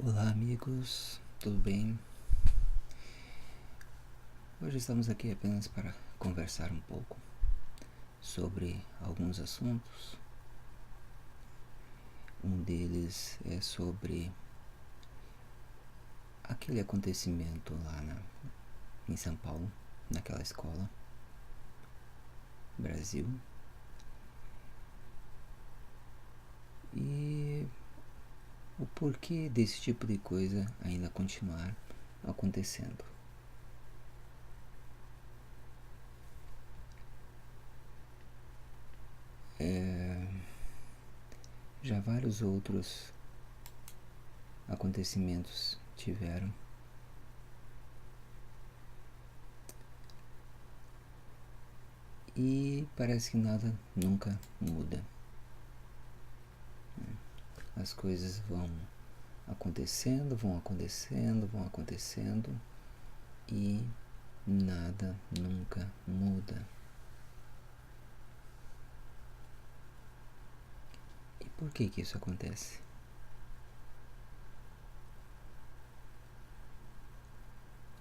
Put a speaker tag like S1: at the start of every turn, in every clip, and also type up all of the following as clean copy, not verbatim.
S1: Olá amigos, tudo bem? Hoje estamos aqui apenas para conversar um pouco sobre alguns assuntos. Um deles é sobre aquele acontecimento lá em São Paulo, naquela escola, Brasil. E o porquê desse tipo de coisa ainda continuar acontecendo. Já vários outros acontecimentos tiveram. E parece que nada nunca muda. As coisas vão acontecendo e nada nunca muda. E por que isso acontece?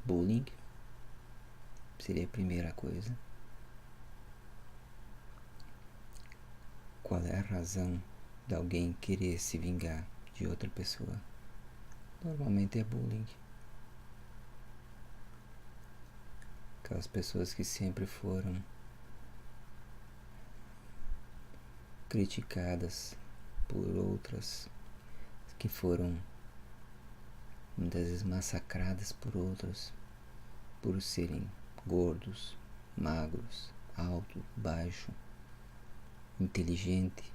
S1: Bullying seria a primeira coisa. Qual é a razão de alguém querer se vingar de outra pessoa? Normalmente é bullying. Aquelas pessoas que sempre foram criticadas por outras, que foram muitas vezes massacradas por outras, por serem gordos, magros, alto, baixo, inteligente,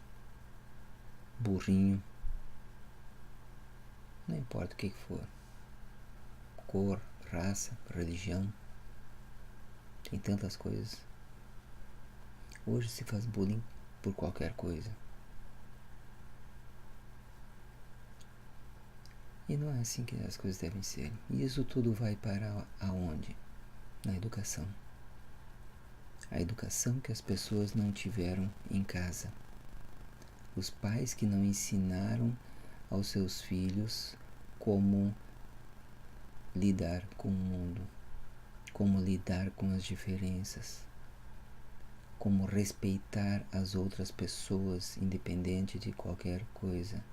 S1: burrinho, não importa o que for, cor, raça, religião, tem tantas coisas. Hoje se faz bullying por qualquer coisa. E não é assim que as coisas devem ser. E isso tudo vai para aonde? Na educação. A educação que as pessoas não tiveram em casa. Os pais que não ensinaram aos seus filhos como lidar com o mundo, como lidar com as diferenças, como respeitar as outras pessoas independente de qualquer coisa,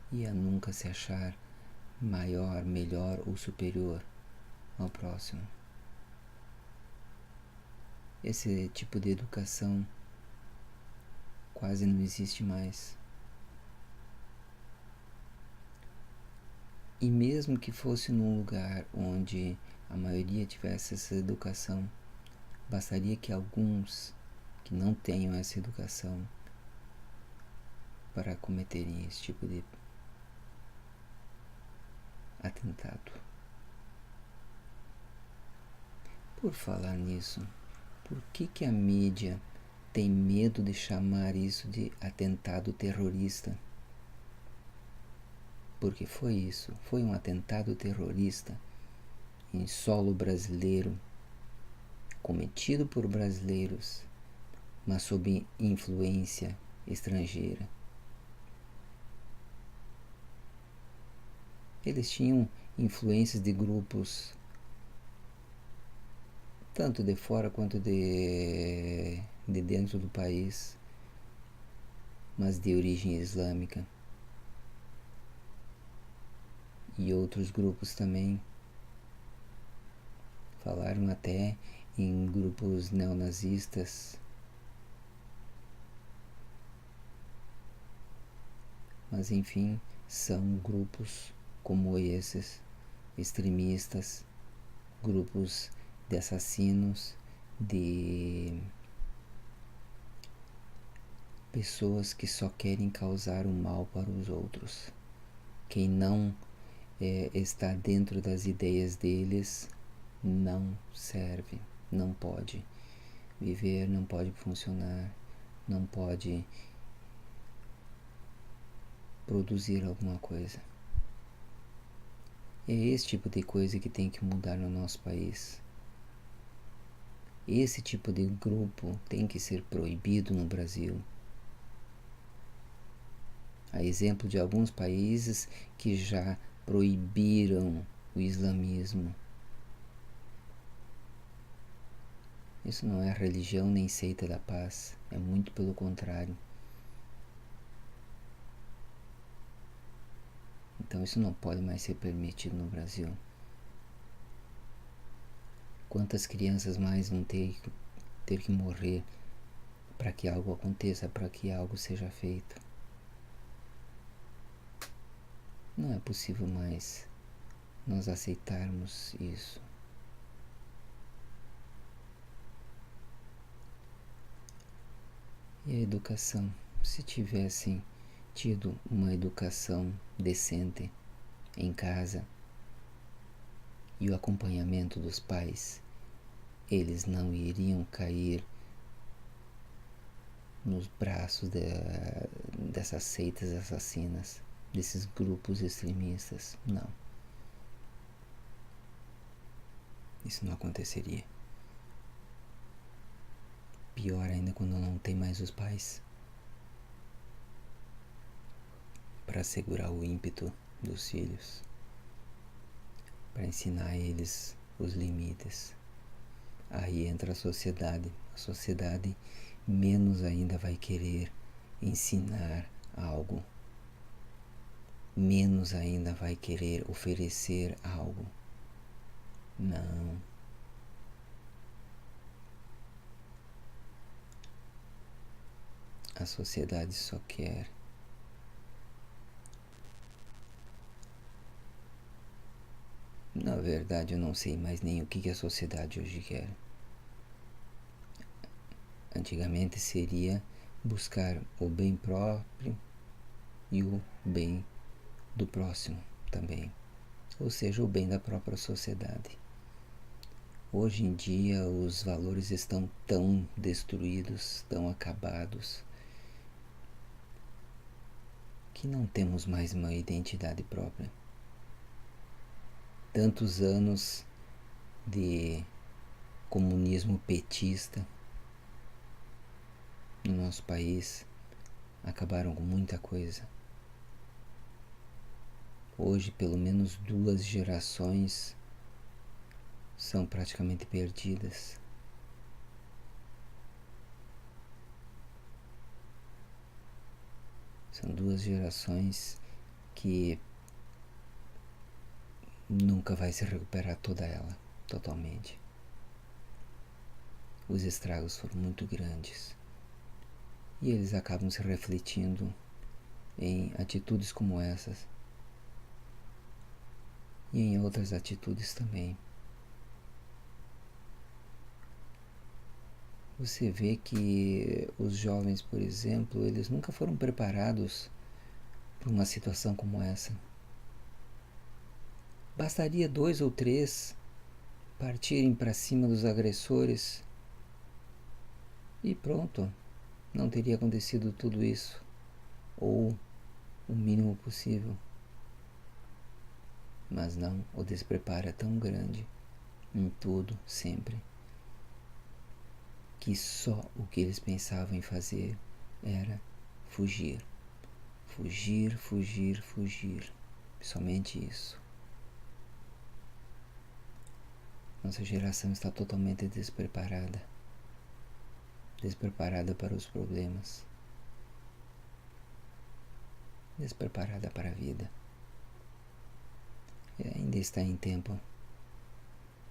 S1: e a nunca se achar maior, melhor ou superior ao próximo. Esse tipo de educação quase não existe mais. E mesmo que fosse num lugar onde a maioria tivesse essa educação, bastaria que alguns que não tenham essa educação para cometerem esse tipo de atentado. Por falar nisso, por que a mídia tem medo de chamar isso de atentado terrorista? Porque foi isso, foi um atentado terrorista em solo brasileiro, cometido por brasileiros, mas sob influência estrangeira. Eles tinham influências de grupos tanto de fora quanto de dentro do país, mas de origem islâmica. E outros grupos também falaram até em grupos neonazistas. Mas enfim, são grupos como esses, extremistas, grupos de assassinos, de pessoas que só querem causar o mal para os outros. Quem não está dentro das ideias deles não serve, não pode viver, não pode funcionar, não pode produzir alguma coisa. É esse tipo de coisa que tem que mudar no nosso país. Esse tipo de grupo tem que ser proibido no Brasil. A exemplo de alguns países que já proibiram o islamismo. Isso não é religião nem seita da paz, é muito pelo contrário. Então isso não pode mais ser permitido no Brasil. Quantas crianças mais vão ter que morrer para que algo aconteça, para que algo seja feito? Não é possível mais nós aceitarmos isso. E a educação? Se tivessem tido uma educação decente em casa e o acompanhamento dos pais, eles não iriam cair nos braços dessas seitas assassinas, desses grupos extremistas. Não. Isso não aconteceria. Pior ainda quando não tem mais os pais para segurar o ímpeto dos filhos, para ensinar a eles os limites. Aí entra a sociedade. A sociedade menos ainda vai querer ensinar algo, menos ainda vai querer oferecer algo. Não. A sociedade só quer na verdade eu não sei mais nem o que a sociedade hoje quer. Antigamente seria buscar o bem próprio e o bem do próximo também, ou seja, o bem da própria sociedade. Hoje em dia os valores estão tão destruídos, tão acabados, que não temos mais uma identidade própria. Tantos anos de comunismo petista no nosso país acabaram com muita coisa. Hoje, pelo menos 2 gerações são praticamente perdidas. São 2 gerações que nunca vai se recuperar toda ela, totalmente. Os estragos foram muito grandes. E eles acabam se refletindo em atitudes como essas. E em outras atitudes também. Você vê que os jovens, por exemplo, eles nunca foram preparados para uma situação como essa. Bastaria 2 ou 3 partirem para cima dos agressores e pronto, não teria acontecido tudo isso, ou o mínimo possível. Mas não, o despreparo é tão grande em tudo, sempre, que só o que eles pensavam em fazer era fugir. Fugir, fugir, fugir. Somente isso. Nossa geração está totalmente despreparada. Despreparada para os problemas. Despreparada para a vida. E ainda está em tempo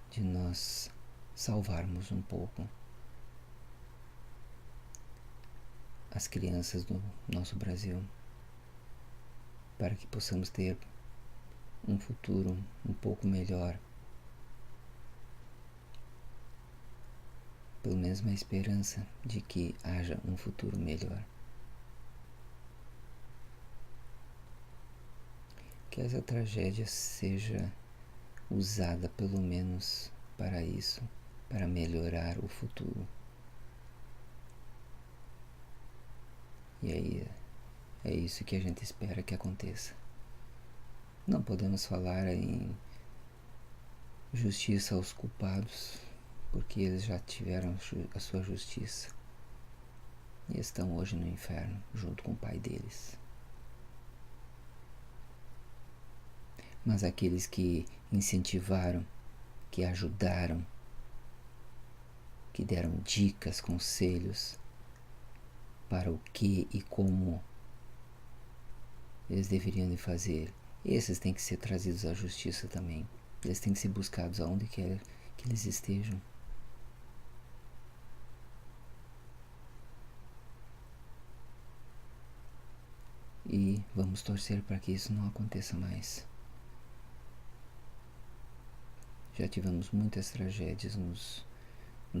S1: de nós salvarmos um pouco as crianças do nosso Brasil, para que possamos ter um futuro um pouco melhor. Pelo menos uma esperança de que haja um futuro melhor. Que essa tragédia seja usada pelo menos para isso, para melhorar o futuro. E aí é isso que a gente espera que aconteça. Não podemos falar em justiça aos culpados, porque eles já tiveram a sua justiça e estão hoje no inferno junto com o pai deles. mas aqueles que incentivaram, que ajudaram, que deram dicas, conselhos para o que e como eles deveriam de fazer. Esses têm que ser trazidos à justiça também. Eles têm que ser buscados aonde quer que eles estejam. E vamos torcer para que isso não aconteça mais. Já tivemos muitas tragédias nos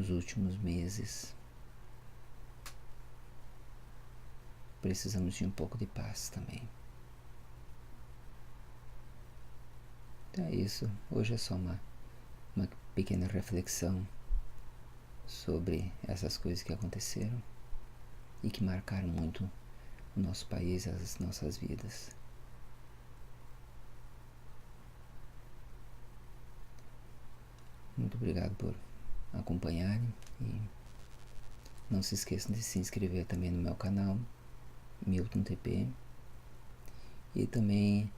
S1: últimos meses. Precisamos de um pouco de paz também. Então é isso. Hoje é só uma pequena reflexão sobre essas coisas que aconteceram e que marcaram muito o nosso país, as nossas vidas. Muito obrigado por acompanharem e não se esqueçam de se inscrever também no meu canal, Milton TP, e também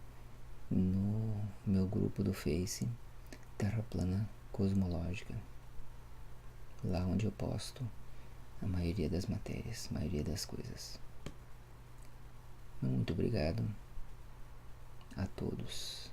S1: no meu grupo do Face, Terra Plana Cosmológica, lá onde eu posto a maioria das matérias, a maioria das coisas. Muito obrigado a todos.